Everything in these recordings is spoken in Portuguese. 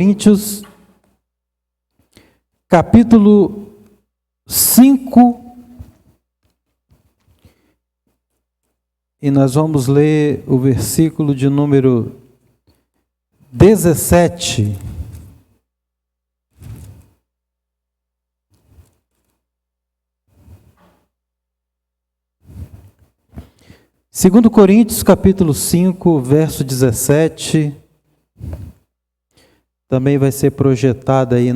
Coríntios, capítulo 5, e nós vamos ler o versículo de número 17. Segundo Coríntios, capítulo 5, verso 17, também vai ser projetado aí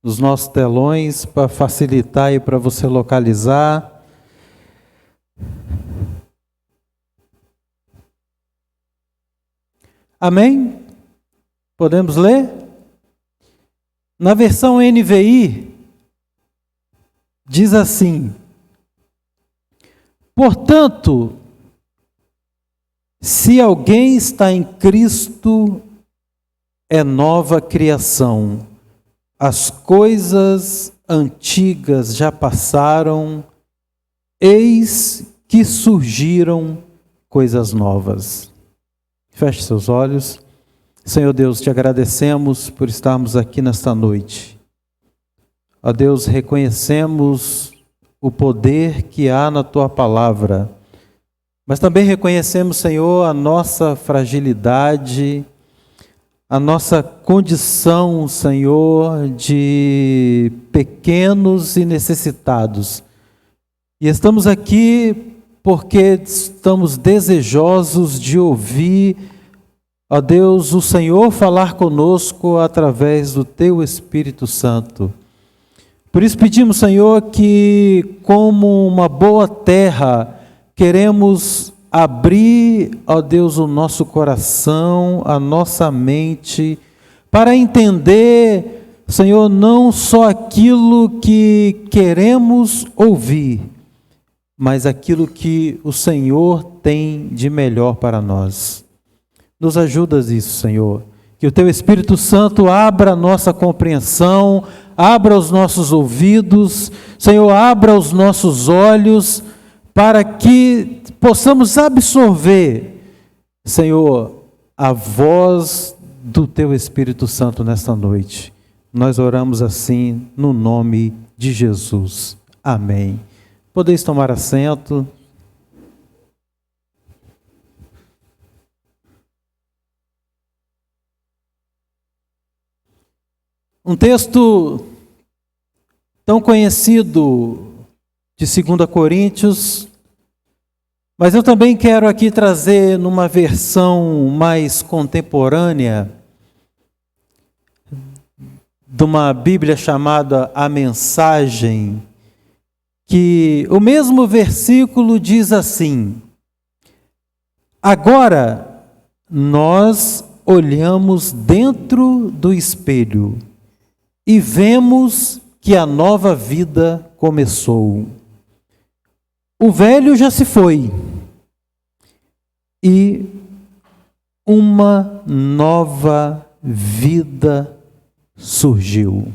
nos nossos telões, para facilitar aí para você localizar. Amém? Podemos ler? Na versão NVI, diz assim: portanto, se alguém está em Cristo, é nova criação. As coisas antigas já passaram, eis que surgiram coisas novas. Feche seus olhos. Senhor Deus, te agradecemos por estarmos aqui nesta noite. Ó Deus, reconhecemos o poder que há na Tua palavra, mas também reconhecemos, Senhor, a nossa fragilidade, a nossa condição, Senhor, de pequenos e necessitados. E estamos aqui porque estamos desejosos de ouvir, ó Deus, o Senhor falar conosco através do Teu Espírito Santo. Por isso pedimos, Senhor, que como uma boa terra, queremos abrir, ó Deus, o nosso coração, a nossa mente, para entender, Senhor, não só aquilo que queremos ouvir, mas aquilo que o Senhor tem de melhor para nós. Nos ajudas isso, Senhor. Que o Teu Espírito Santo abra a nossa compreensão, abra os nossos ouvidos, Senhor, abra os nossos olhos, para que possamos absorver, Senhor, a voz do Teu Espírito Santo nesta noite. Nós oramos assim no nome de Jesus. Amém. Podeis tomar assento. Um texto tão conhecido de 2 Coríntios, mas eu também quero aqui trazer numa versão mais contemporânea de uma Bíblia chamada A Mensagem, que o mesmo versículo diz assim: agora nós olhamos dentro do espelho e vemos que a nova vida começou. O velho já se foi e uma nova vida surgiu.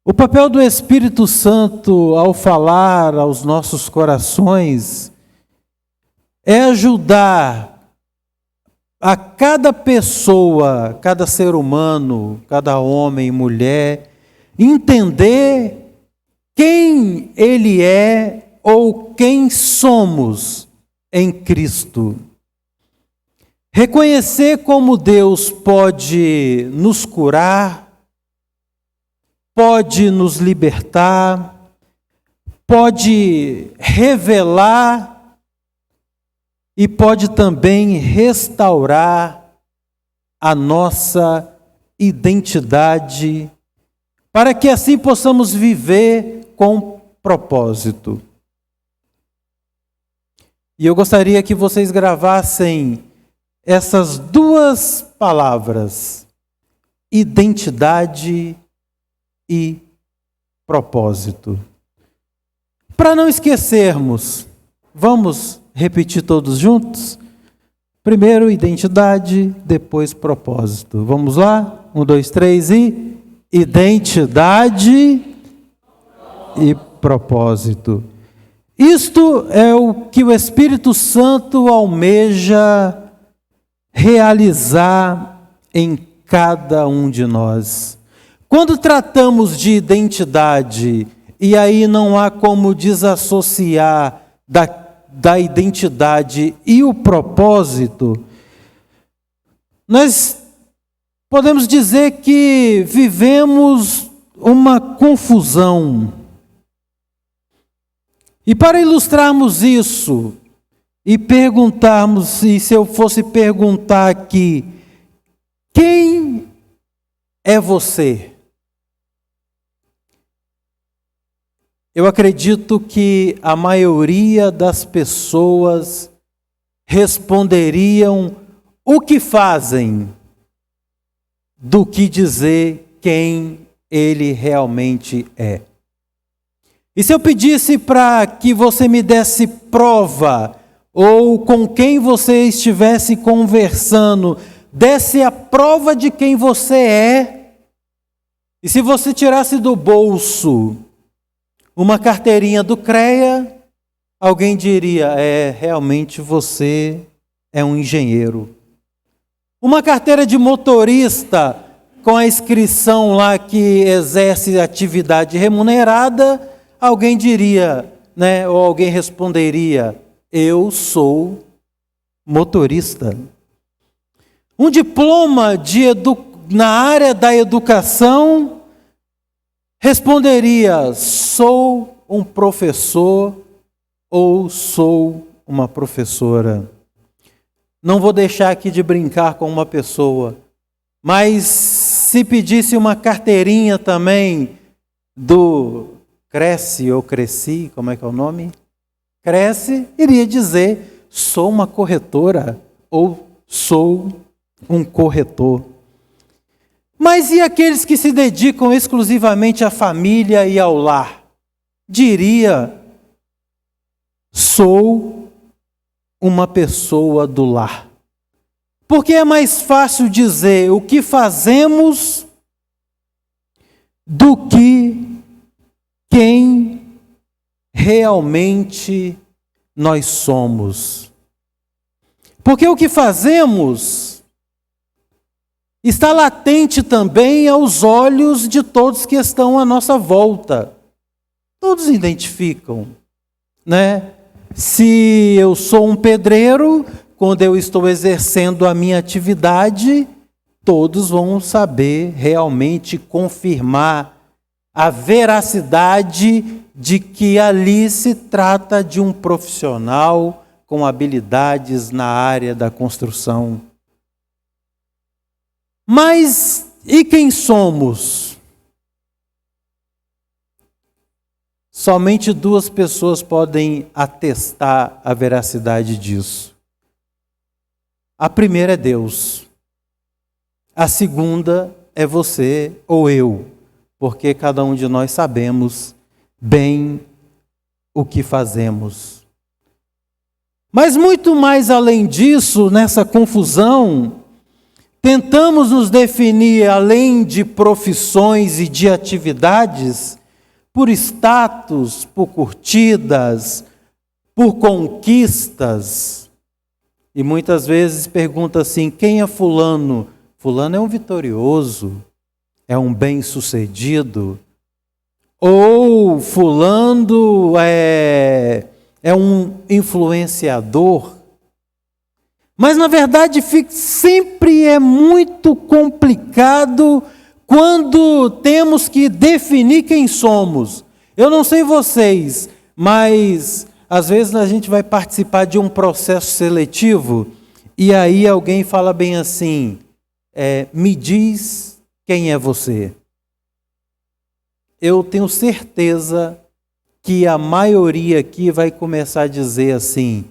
O papel do Espírito Santo ao falar aos nossos corações é ajudar a cada pessoa, cada ser humano, cada homem e mulher, entender quem ele é ou quem somos em Cristo. Reconhecer como Deus pode nos curar, pode nos libertar, pode revelar e pode também restaurar a nossa identidade, para que assim possamos viver com propósito. E eu gostaria que vocês gravassem essas duas palavras: identidade e propósito. Para não esquecermos, vamos repetir todos juntos? Primeiro identidade, depois propósito. Vamos lá? 1, 2, 3 e... identidade e propósito. Isto é o que o Espírito Santo almeja realizar em cada um de nós. Quando tratamos de identidade, e aí não há como desassociar da identidade e o propósito, nós podemos dizer que vivemos uma confusão. E para ilustrarmos isso, e perguntarmos, e se eu fosse perguntar aqui, quem é você? Eu acredito que a maioria das pessoas responderiam o que fazem do que dizer quem ele realmente é. E se eu pedisse para que você me desse prova, ou com quem você estivesse conversando, desse a prova de quem você é, e se você tirasse do bolso uma carteirinha do CREA, alguém diria, realmente você é um engenheiro. Uma carteira de motorista, com a inscrição lá que exerce atividade remunerada, alguém diria, né, ou alguém responderia, eu sou motorista. Um diploma na área da educação responderia, sou um professor ou sou uma professora. Não vou deixar aqui de brincar com uma pessoa, mas se pedisse uma carteirinha também do Cresce ou Cresci, como é que é o nome? Cresce, iria dizer, sou uma corretora ou sou um corretor. Mas e aqueles que se dedicam exclusivamente à família e ao lar? Diria, sou uma pessoa do lar. Porque é mais fácil dizer o que fazemos do que quem realmente nós somos. Porque o que fazemos está latente também aos olhos de todos que estão à nossa volta. Todos identificam, né? Se eu sou um pedreiro, quando eu estou exercendo a minha atividade, todos vão saber realmente confirmar a veracidade de que ali se trata de um profissional com habilidades na área da construção. Mas e quem somos? Somente duas pessoas podem atestar a veracidade disso. A primeira é Deus. A segunda é você ou eu, porque cada um de nós sabemos bem o que fazemos. Mas muito mais além disso, nessa confusão, tentamos nos definir, além de profissões e de atividades, por status, por curtidas, por conquistas. E muitas vezes pergunta assim, quem é fulano? Fulano é um vitorioso, é um bem-sucedido. Ou fulano é um influenciador. Mas na verdade sempre é muito complicado quando temos que definir quem somos. Eu não sei vocês, mas às vezes a gente vai participar de um processo seletivo e aí alguém fala bem assim, me diz quem é você. Eu tenho certeza que a maioria aqui vai começar a dizer assim,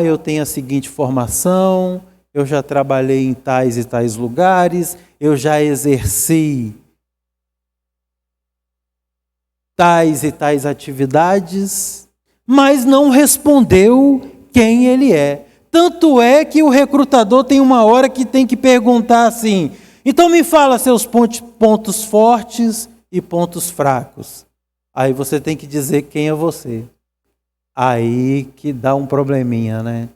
eu tenho a seguinte formação, eu já trabalhei em tais e tais lugares, eu já exerci tais e tais atividades, mas não respondeu quem ele é. Tanto é que o recrutador tem uma hora que tem que perguntar assim, então me fala seus pontos fortes e pontos fracos. Aí você tem que dizer quem é você. aí que dá um probleminha, né?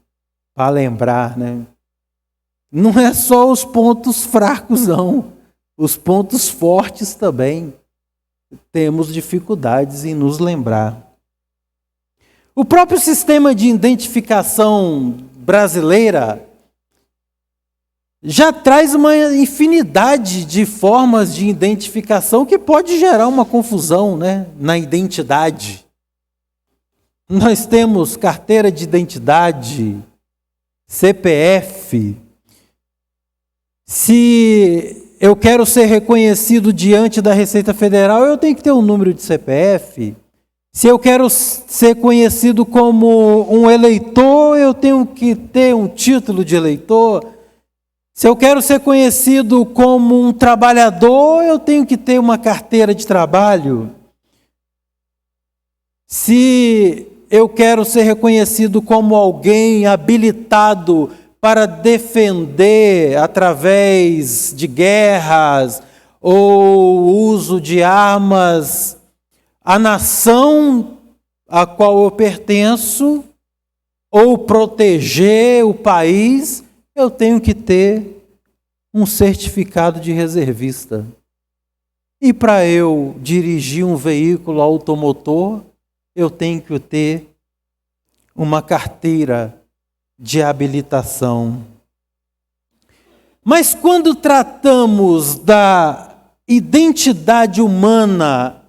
Para lembrar, né? Não é só os pontos fracos, não. Os pontos fortes também temos dificuldades em nos lembrar. O próprio sistema de identificação brasileira já traz uma infinidade de formas de identificação que pode gerar uma confusão, né, na identidade. Nós temos carteira de identidade, CPF. Se eu quero ser reconhecido diante da Receita Federal, eu tenho que ter um número de CPF. Se eu quero ser conhecido como um eleitor, eu tenho que ter um título de eleitor. Se eu quero ser conhecido como um trabalhador, eu tenho que ter uma carteira de trabalho. Se eu quero ser reconhecido como alguém habilitado para defender através de guerras ou uso de armas a nação a qual eu pertenço, ou proteger o país, eu tenho que ter um certificado de reservista. E para eu dirigir um veículo automotor, eu tenho que ter uma carteira de habilitação. Mas quando tratamos da identidade humana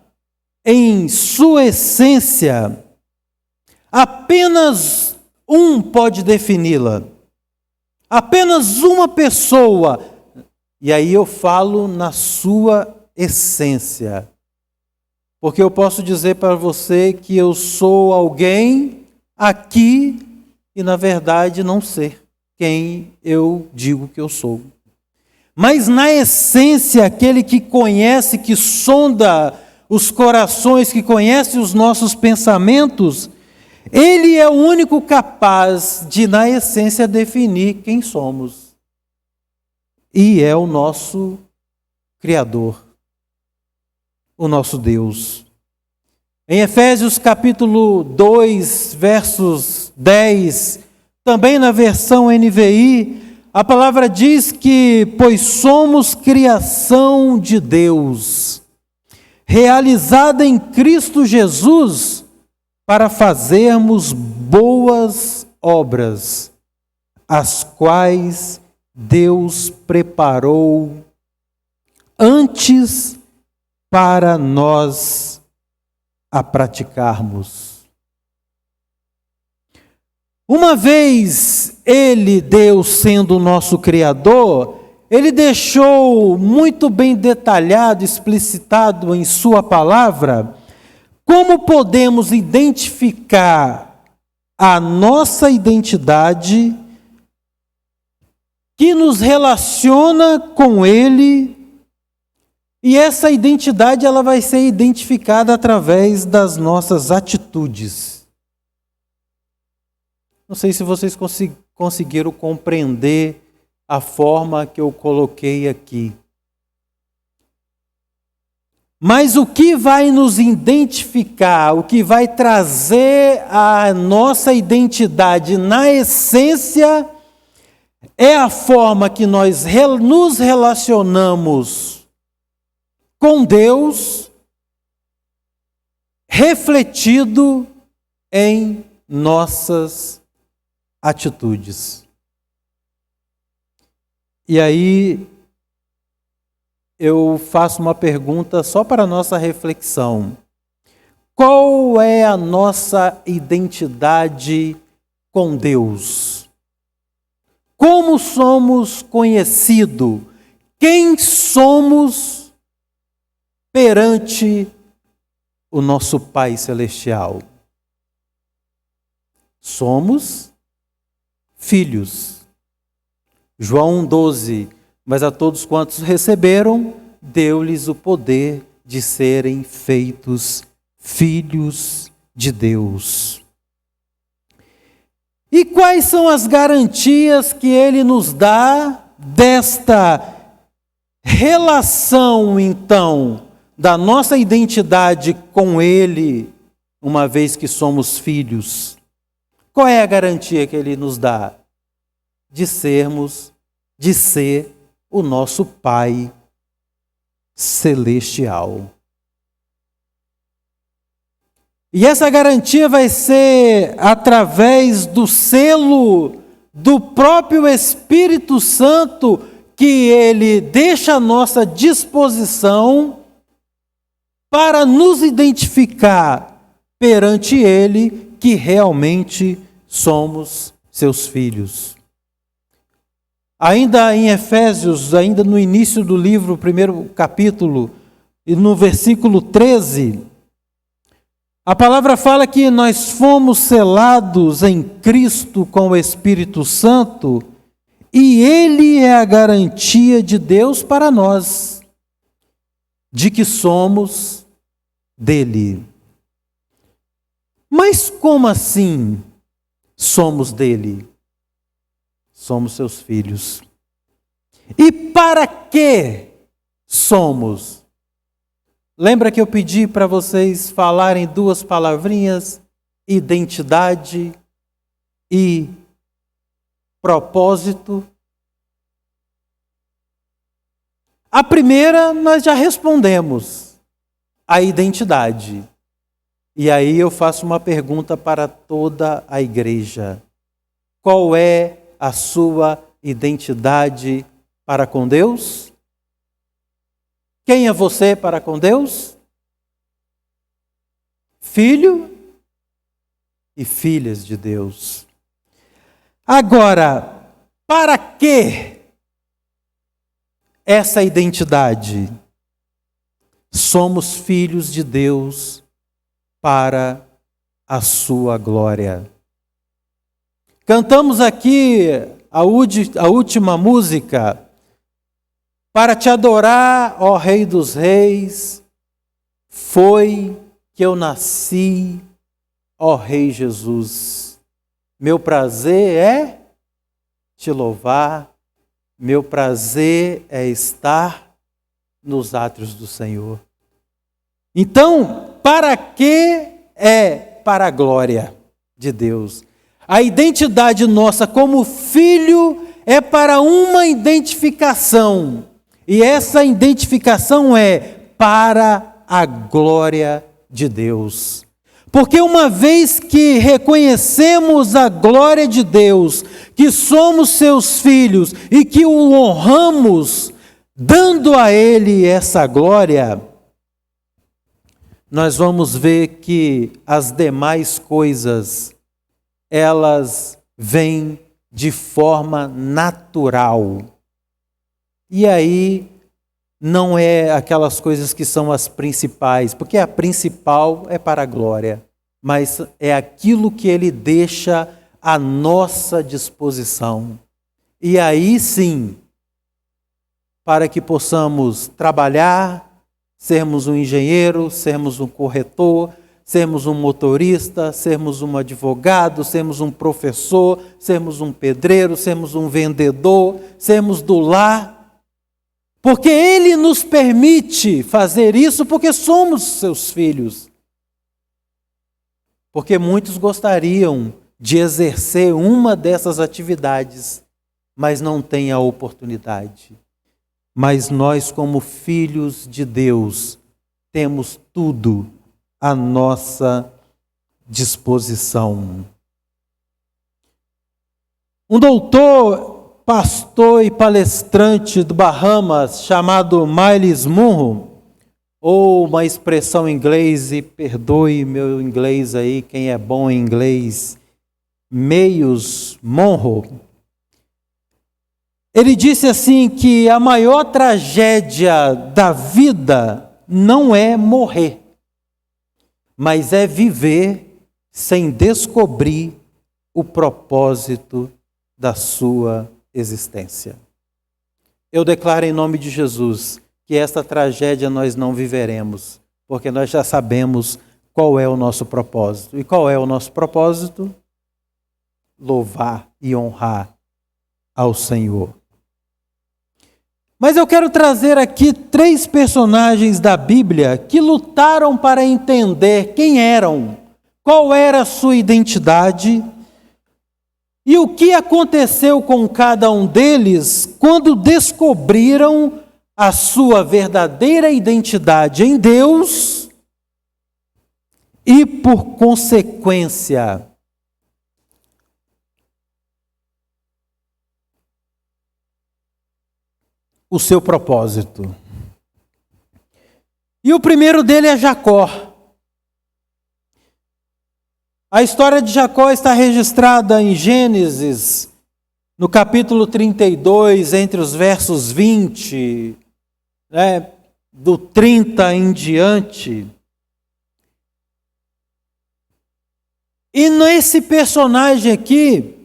em sua essência, apenas um pode defini-la. Apenas uma pessoa. E aí eu falo na sua essência. Porque eu posso dizer para você que eu sou alguém aqui e, na verdade, não ser quem eu digo que eu sou. Mas, na essência, aquele que conhece, que sonda os corações, que conhece os nossos pensamentos, ele é o único capaz de, na essência, definir quem somos. E é o nosso Criador, o nosso Deus. Em Efésios capítulo 2, versos 10, também na versão NVI, a palavra diz que, pois somos criação de Deus, realizada em Cristo Jesus, para fazermos boas obras, as quais Deus preparou antes para nós a praticarmos. Uma vez Ele, Deus, sendo o nosso Criador, Ele deixou muito bem detalhado, explicitado em Sua palavra, como podemos identificar a nossa identidade que nos relaciona com Ele, e essa identidade ela vai ser identificada através das nossas atitudes. Não sei se vocês conseguiram compreender a forma que eu coloquei aqui. Mas o que vai nos identificar, o que vai trazer a nossa identidade na essência, é a forma que nós nos relacionamos com Deus, refletido em nossas atitudes. E aí eu faço uma pergunta só para a nossa reflexão. Qual é a nossa identidade com Deus? Como somos conhecidos? Quem somos perante o nosso Pai Celestial? Somos filhos. João 12. Mas a todos quantos receberam, deu-lhes o poder de serem feitos filhos de Deus. E quais são as garantias que Ele nos dá desta relação, então, da nossa identidade com Ele, uma vez que somos filhos. Qual é a garantia que Ele nos dá? De ser o nosso Pai celestial. E essa garantia vai ser através do selo do próprio Espírito Santo que Ele deixa à nossa disposição para nos identificar perante Ele que realmente somos seus filhos. Ainda em Efésios, ainda no início do livro, primeiro capítulo, e no versículo 13, a palavra fala que nós fomos selados em Cristo com o Espírito Santo e Ele é a garantia de Deus para nós, de que somos dele. Mas como assim somos dele? Somos seus filhos. E para que somos? Lembra que eu pedi para vocês falarem duas palavrinhas? Identidade e propósito. A primeira nós já respondemos, a identidade. E aí eu faço uma pergunta para toda a igreja. Qual é a sua identidade para com Deus? Quem é você para com Deus? Filho e filhas de Deus. Agora, para que essa identidade? Somos filhos de Deus para a sua glória. Cantamos aqui a última música. Para te adorar, ó Rei dos Reis, foi que eu nasci, ó Rei Jesus. Meu prazer é te louvar, meu prazer é estar nos átrios do Senhor. Então, para que é para a glória de Deus? A identidade nossa como filho é para uma identificação. E essa identificação é para a glória de Deus. Porque uma vez que reconhecemos a glória de Deus, que somos seus filhos e que o honramos, dando a Ele essa glória, nós vamos ver que as demais coisas, elas vêm de forma natural. E aí, não é aquelas coisas que são as principais, porque a principal é para a glória, mas é aquilo que Ele deixa à nossa disposição. E aí sim, para que possamos trabalhar, sermos um engenheiro, sermos um corretor, sermos um motorista, sermos um advogado, sermos um professor, sermos um pedreiro, sermos um vendedor, sermos do lar. Porque Ele nos permite fazer isso porque somos seus filhos. Porque muitos gostariam de exercer uma dessas atividades, mas não têm a oportunidade. Mas nós, como filhos de Deus, temos tudo à nossa disposição. Um doutor, pastor e palestrante do Bahamas, chamado Myles Munroe, ou uma expressão em inglês, e perdoe meu inglês aí, quem é bom em inglês, Myles Munroe. Ele disse assim que a maior tragédia da vida não é morrer, mas é viver sem descobrir o propósito da sua existência. Eu declaro em nome de Jesus que esta tragédia nós não viveremos, porque nós já sabemos qual é o nosso propósito. E qual é o nosso propósito? Louvar e honrar ao Senhor. Mas eu quero trazer aqui 3 personagens da Bíblia que lutaram para entender quem eram qual era a sua identidade e o que aconteceu com cada um deles quando descobriram a sua verdadeira identidade em Deus e, por consequência, o seu propósito. E o primeiro dele é Jacó. A história de Jacó está registrada em Gênesis, no capítulo 32, entre os versos 20, do 30 em diante. E nesse personagem aqui,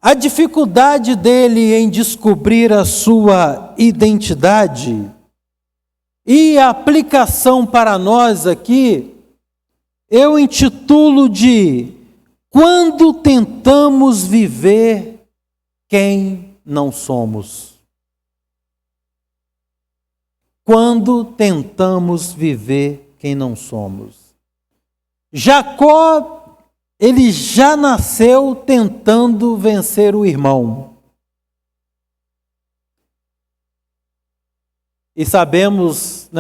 a dificuldade dele em descobrir a sua identidade e a aplicação para nós aqui, eu intitulo de Quando Tentamos Viver Quem Não Somos. Quando tentamos viver quem não somos. Jacó, ele já nasceu tentando vencer o irmão. E sabemos,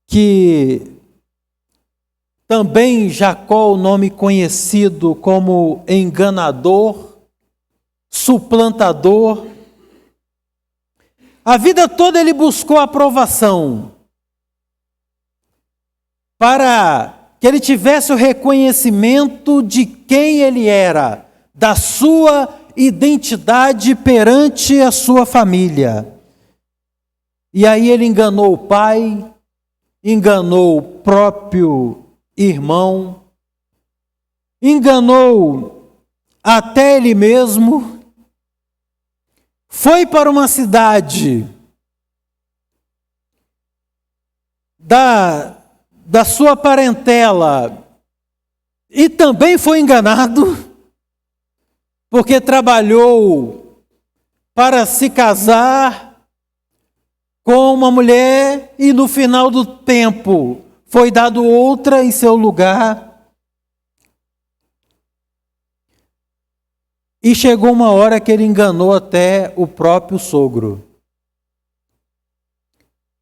que também Jacó, o nome conhecido como enganador, suplantador. A vida toda ele buscou aprovação para que ele tivesse o reconhecimento de quem ele era, da sua identidade perante a sua família. E aí ele enganou o pai, enganou o próprio irmão, enganou até ele mesmo, foi para uma cidade da sua parentela e também foi enganado, porque trabalhou para se casar com uma mulher e no final do tempo foi dado outra em seu lugar. E chegou uma hora que ele enganou até o próprio sogro.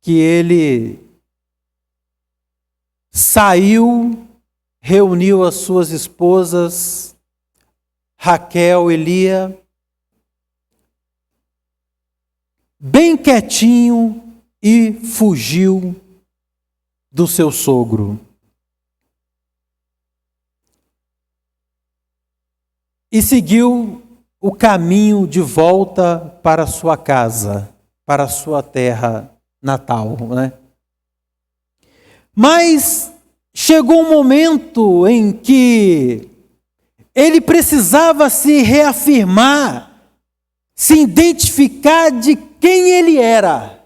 Que ele saiu, reuniu as suas esposas, Raquel e Lia, bem quietinho e fugiu do seu sogro. E seguiu o caminho de volta para a sua casa, para a sua terra natal, Mas chegou um momento em que ele precisava se reafirmar, se identificar de quem ele era,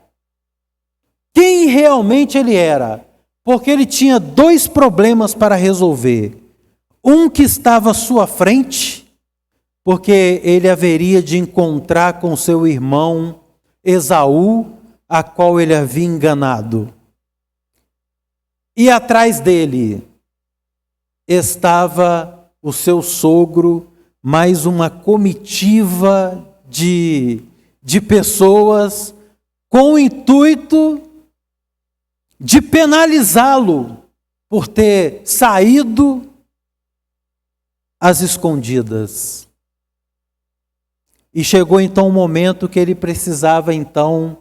quem realmente ele era. Porque ele tinha dois problemas para resolver. Um que estava à sua frente, porque ele haveria de encontrar com seu irmão Esaú, a qual ele havia enganado. E atrás dele estava o seu sogro, mais uma comitiva de pessoas com o intuito de penalizá-lo por ter saído às escondidas. E chegou então o momento que ele precisava então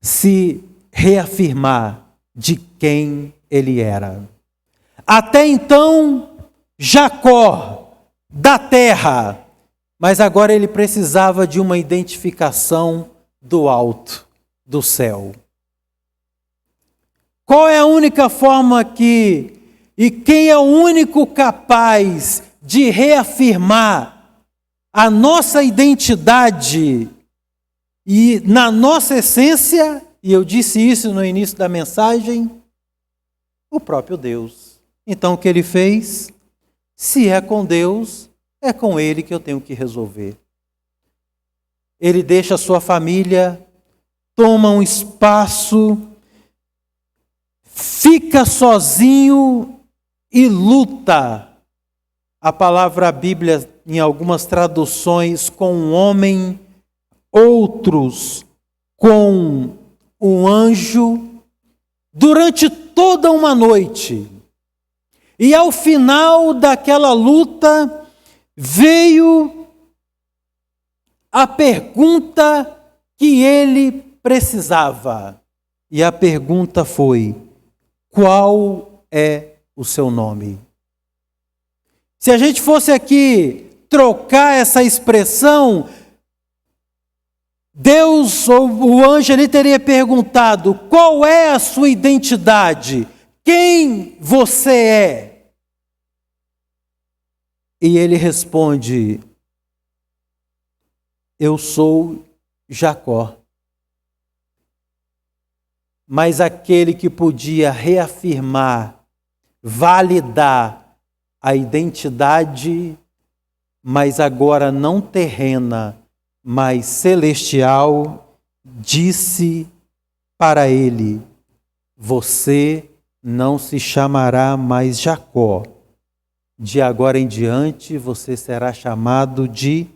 se reafirmar de quem ele era. Até então, Jacó, da terra, mas agora ele precisava de uma identificação do alto, do céu. Qual é a única forma e quem é o único capaz de reafirmar a nossa identidade e na nossa essência, e eu disse isso no início da mensagem, o próprio Deus. Então o que ele fez? Se é com Deus, é com ele que eu tenho que resolver. Ele deixa a sua família, toma um espaço fica sozinho e luta. A palavra Bíblia, em algumas traduções, com um homem, outros com um anjo, durante toda uma noite. E ao final daquela luta, veio a pergunta que ele precisava. E a pergunta foi: qual é o seu nome? Se a gente fosse aqui trocar essa expressão, Deus ou o anjo ali teria perguntado: qual é a sua identidade? Quem você é? E ele responde: eu sou Jacó. Mas aquele que podia reafirmar, validar a identidade, mas agora não terrena, mas celestial, disse para ele: você não se chamará mais Jacó. De agora em diante você será chamado de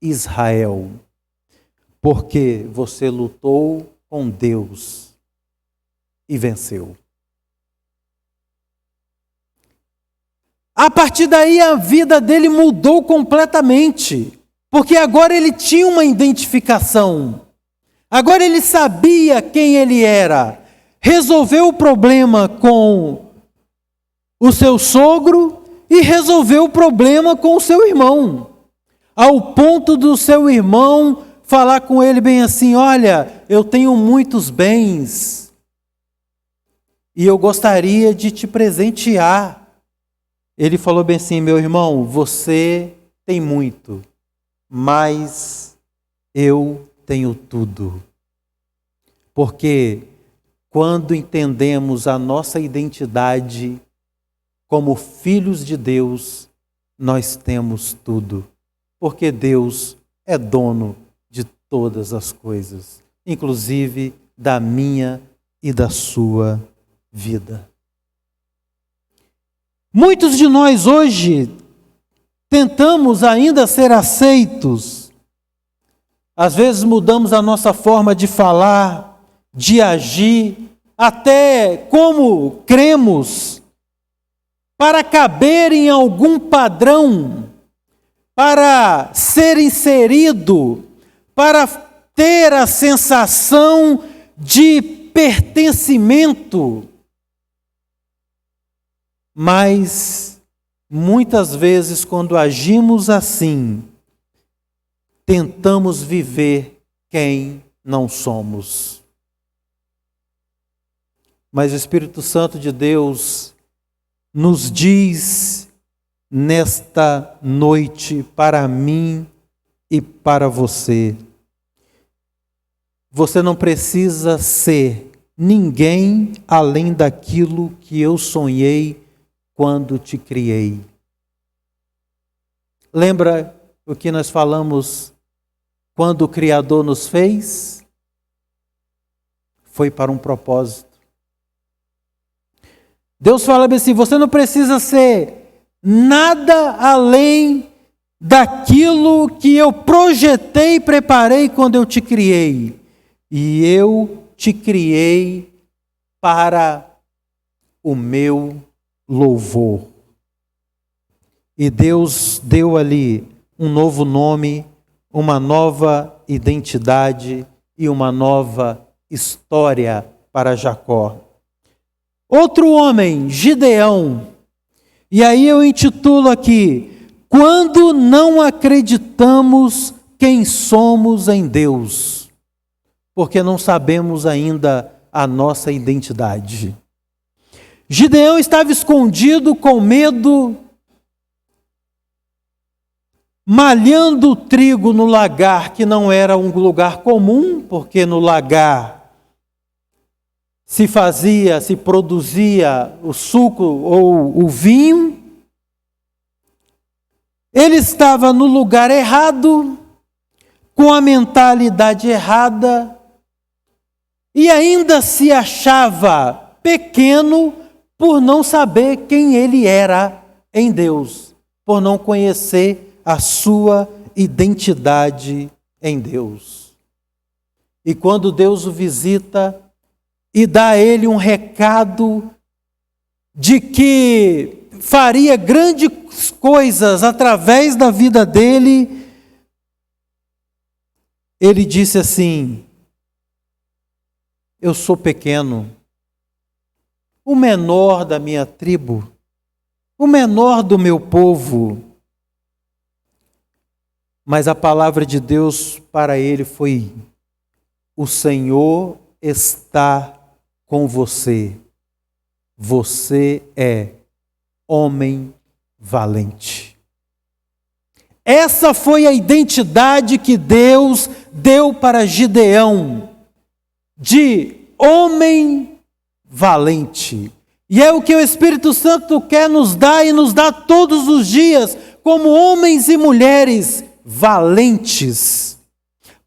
Israel, porque você lutou com Deus e venceu. A partir daí a vida dele mudou completamente, porque agora ele tinha uma identificação. Agora ele sabia quem ele era. Resolveu o problema com o seu sogro e resolveu o problema com o seu irmão. Ao ponto do seu irmão falar com ele bem assim: olha, eu tenho muitos bens e eu gostaria de te presentear. Ele falou bem assim: meu irmão, você tem muito, mas eu tenho tudo. Porque quando entendemos a nossa identidade como filhos de Deus, nós temos tudo. Porque Deus é dono de todas as coisas, inclusive da minha e da sua vida. Muitos de nós hoje tentamos ainda ser aceitos. Às vezes mudamos a nossa forma de falar, de agir, até como cremos, para caber em algum padrão, para ser inserido, para ter a sensação de pertencimento. Mas, muitas vezes, quando agimos assim, tentamos viver quem não somos. Mas o Espírito Santo de Deus nos diz nesta noite, para mim e para você: você não precisa ser ninguém além daquilo que eu sonhei quando te criei. Lembra o que nós falamos quando o Criador nos fez? Foi para um propósito. Deus fala assim: você não precisa ser nada além daquilo que eu projetei e preparei quando eu te criei. E eu te criei para o meu louvor. E Deus deu ali um novo nome, uma nova identidade e uma nova história para Jacó. Outro homem, Gideão. E aí eu intitulo aqui: quando não acreditamos quem somos em Deus, porque não sabemos ainda a nossa identidade. Gideão estava escondido com medo, malhando o trigo no lagar, que não era um lugar comum, porque no lagar se produzia o suco ou o vinho. Ele estava no lugar errado, com a mentalidade errada, e ainda se achava pequeno por não saber quem ele era em Deus, por não conhecer a sua identidade em Deus. E quando Deus o visita e dá a ele um recado de que faria grandes coisas através da vida dele, ele disse assim: eu sou pequeno, o menor da minha tribo, o menor do meu povo. Mas a palavra de Deus para ele foi: o Senhor está com você. Você é homem valente. Essa foi a identidade que Deus deu para Gideão, de homem valente. E é o que o Espírito Santo quer nos dar e nos dá todos os dias, como homens e mulheres valentes,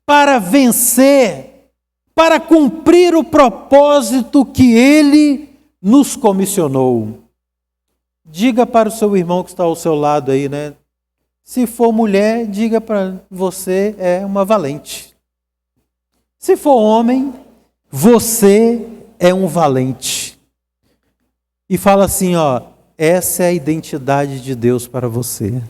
para vencer, para cumprir o propósito que Ele nos comissionou. Diga para o seu irmão que está ao seu lado aí, né? Se for mulher, diga para você é uma valente. Se for homem, você é um valente. E fala assim, ó, essa é a identidade de Deus para você.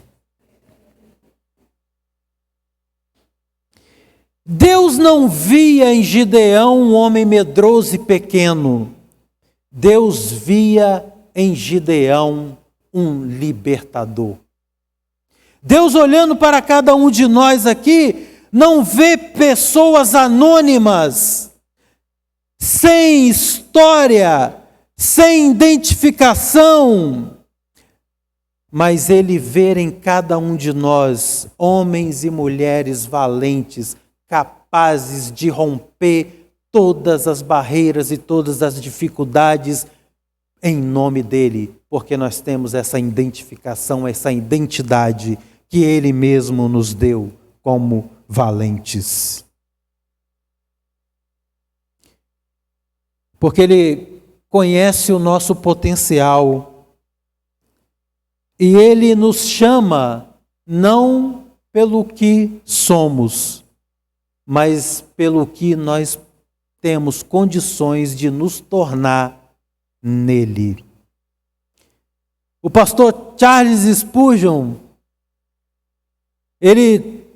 Deus não via em Gideão um homem medroso e pequeno. Deus via em Gideão um libertador. Deus, olhando para cada um de nós aqui, não vê pessoas anônimas, sem história, sem identificação, mas Ele vê em cada um de nós homens e mulheres valentes, capazes de romper todas as barreiras e todas as dificuldades em nome dEle, porque nós temos essa identificação, essa identidade que Ele mesmo nos deu como valentes. Porque Ele conhece o nosso potencial e Ele nos chama não pelo que somos, mas pelo que nós temos condições de nos tornar nele. O pastor Charles Spurgeon, ele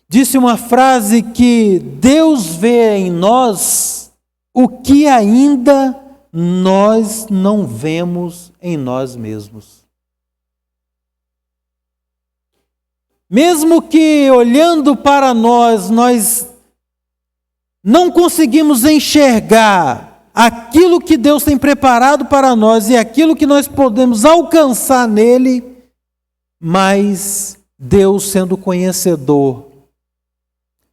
disse uma frase que Deus vê em nós o que ainda nós não vemos em nós mesmos. Mesmo que olhando para nós não conseguimos enxergar aquilo que Deus tem preparado para nós e aquilo que nós podemos alcançar nele, mas Deus, sendo conhecedor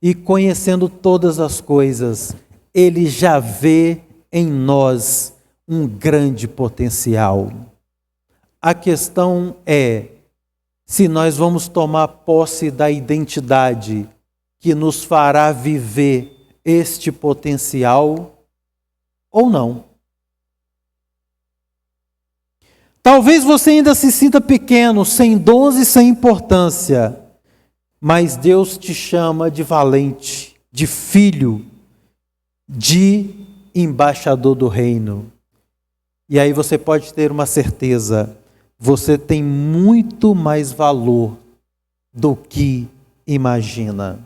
e conhecendo todas as coisas, Ele já vê em nós um grande potencial. A questão é se nós vamos tomar posse da identidade que nos fará viver este potencial ou não. Talvez você ainda se sinta pequeno, sem dons e sem importância, mas Deus te chama de valente, de filho, de embaixador do reino. E aí você pode ter uma certeza, você tem muito mais valor do que imagina.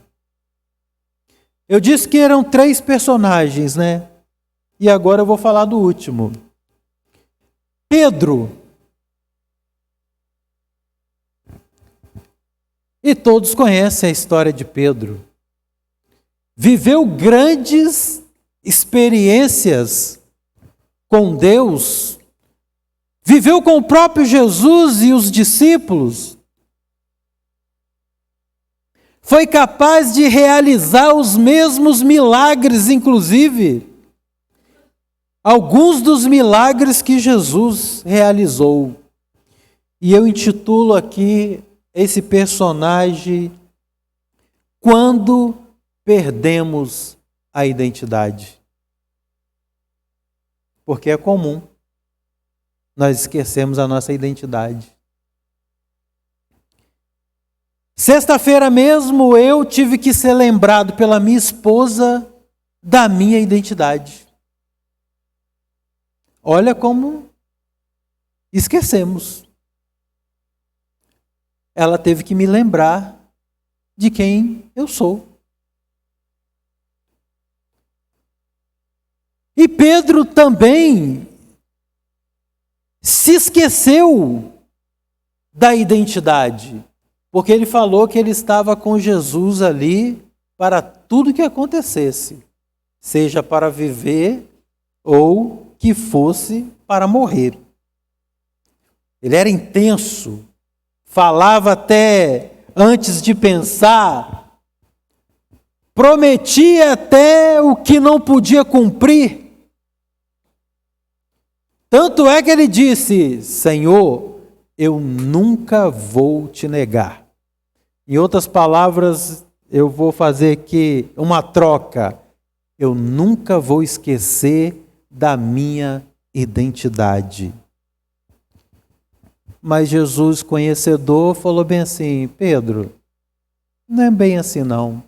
Eu disse que eram 3 personagens, né? E agora eu vou falar do último. Pedro. E todos conhecem a história de Pedro. Viveu grandes experiências com Deus. Viveu com o próprio Jesus e os discípulos. Foi capaz de realizar os mesmos milagres, inclusive. Alguns dos milagres que Jesus realizou. E eu intitulo aqui esse personagem Quando Perdemos a Identidade. porque é comum nós esquecemos a nossa identidade. Sexta-feira mesmo eu tive que ser lembrado pela minha esposa da minha identidade. Olha como esquecemos. Ela teve que me lembrar de quem eu sou. E Pedro também se esqueceu da identidade, porque ele falou que ele estava com Jesus ali para tudo que acontecesse, seja para viver ou que fosse para morrer. Ele era intenso, falava até antes de pensar, prometia até o que não podia cumprir. Tanto é que ele disse: Senhor, eu nunca vou te negar. Em outras palavras, eu vou fazer aqui uma troca. Eu nunca vou esquecer da minha identidade. Mas Jesus, conhecedor, falou bem assim: Pedro, não é bem assim não.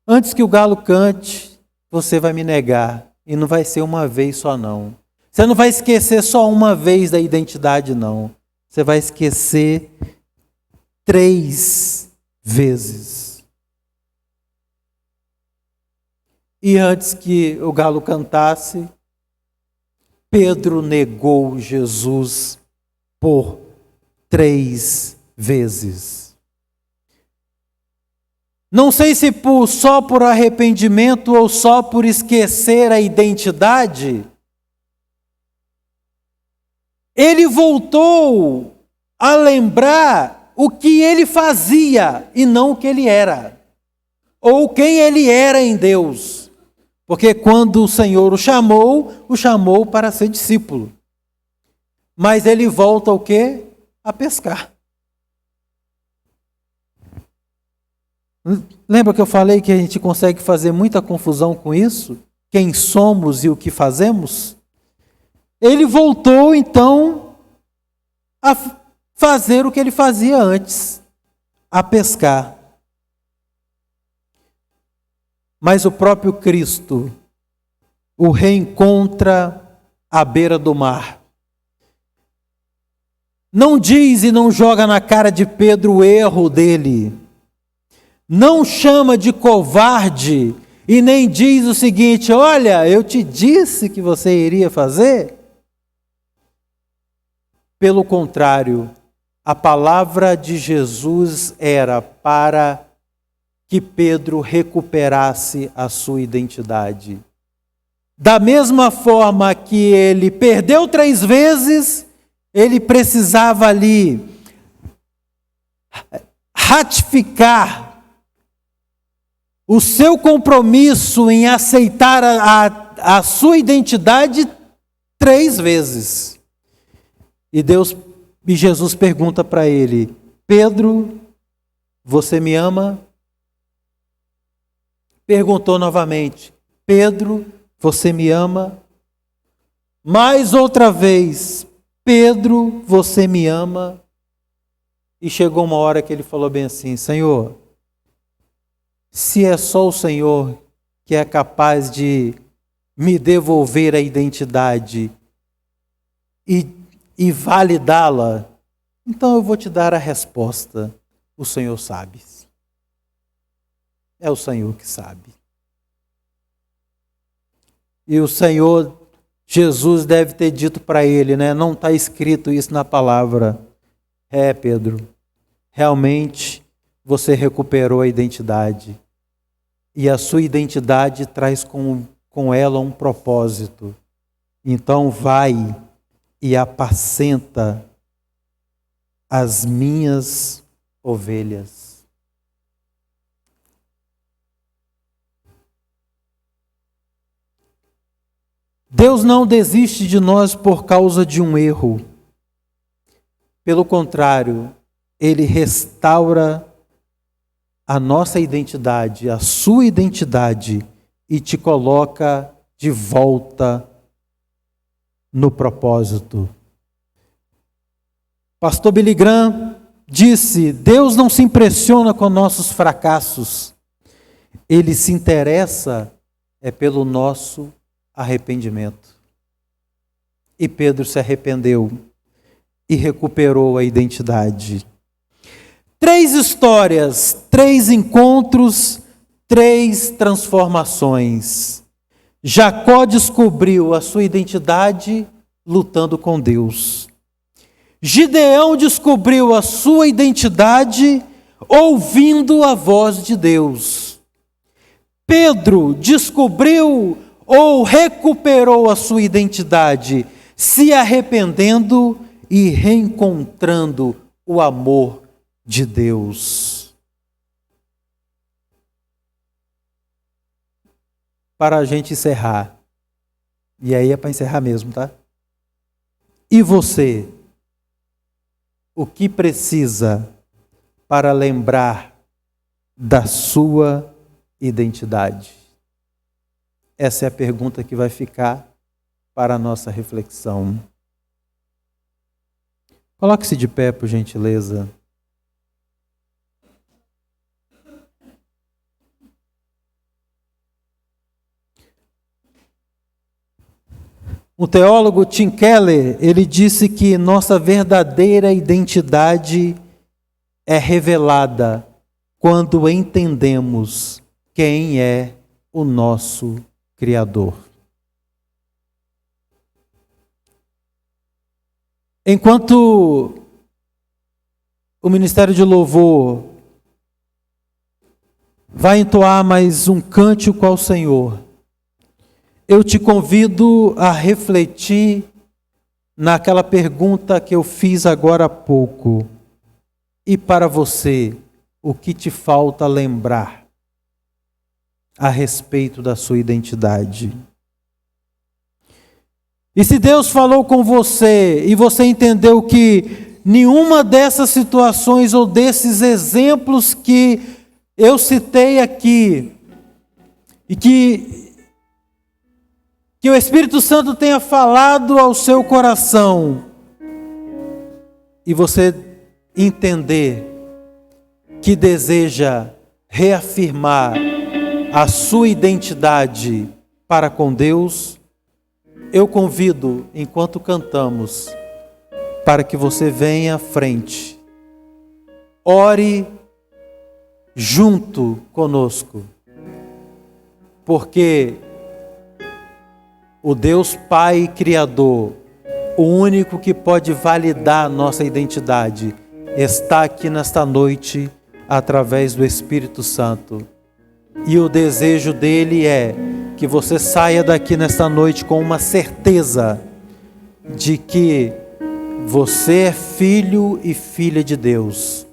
Antes que o galo cante, você vai me negar. E não vai ser uma vez só não. Você não vai esquecer só uma vez da identidade não. Você vai esquecer 3 vezes. E antes que o galo cantasse, Pedro negou Jesus por 3 vezes. Não sei se só por arrependimento ou só por esquecer a identidade, ele voltou a lembrar o que ele fazia e não o que ele era, ou quem ele era em Deus. Porque quando o Senhor o chamou para ser discípulo. Mas ele volta ao quê? A pescar. Lembra que eu falei que a gente consegue fazer muita confusão com isso? Quem somos e o que fazemos? Ele voltou, então, a fazer o que ele fazia antes, a pescar. Mas o próprio Cristo o reencontra à beira do mar. Não diz e não joga na cara de Pedro o erro dele. Não chama de covarde e nem diz o seguinte: olha, eu te disse que você iria fazer. Pelo contrário, a palavra de Jesus era para que Pedro recuperasse a sua identidade. Da mesma forma que ele perdeu 3 vezes, ele precisava ali ratificar o seu compromisso em aceitar a sua identidade 3 vezes. E Jesus pergunta para ele: Pedro, você me ama? Perguntou novamente: Pedro, você me ama? Mais outra vez: Pedro, você me ama? E chegou uma hora que ele falou bem assim: Senhor, se é só o Senhor que é capaz de me devolver a identidade e validá-la, então eu vou te dar a resposta. O Senhor sabe. É o Senhor que sabe. E o Senhor, Jesus deve ter dito para ele, né? Não está escrito isso na palavra. É, Pedro, realmente você recuperou a identidade. E a sua identidade traz com ela um propósito. Então vai e apacenta as minhas ovelhas. Deus não desiste de nós por causa de um erro. Pelo contrário, Ele restaura a nossa identidade, a sua identidade, e te coloca de volta no propósito. Pastor Billy Graham disse: Deus não se impressiona com nossos fracassos, Ele se interessa pelo nosso arrependimento. E Pedro se arrependeu e recuperou a identidade. 3 histórias, 3 encontros, 3 transformações. Jacó descobriu a sua identidade lutando com Deus. Gideão descobriu a sua identidade ouvindo a voz de Deus. Pedro descobriu ou recuperou a sua identidade se arrependendo e reencontrando o amor de Deus. Para a gente encerrar, e aí é para encerrar mesmo, tá? E você, o que precisa para lembrar da sua identidade? Essa é a pergunta que vai ficar para a nossa reflexão. Coloque-se de pé, por gentileza. O teólogo Tim Keller, ele disse que nossa verdadeira identidade é revelada quando entendemos quem é o nosso Criador. Enquanto o Ministério de Louvor vai entoar mais um cântico ao Senhor, eu te convido a refletir naquela pergunta que eu fiz agora há pouco. E para você, o que te falta lembrar a respeito da sua identidade? E se Deus falou com você e você entendeu que nenhuma dessas situações ou desses exemplos que eu citei aqui, e que o Espírito Santo tenha falado ao seu coração, e você entender que deseja reafirmar a sua identidade para com Deus, eu convido, enquanto cantamos, para que você venha à frente, ore junto conosco, porque o Deus Pai Criador, o único que pode validar a nossa identidade, está aqui nesta noite através do Espírito Santo. E o desejo dele é que você saia daqui nesta noite com uma certeza de que você é filho e filha de Deus.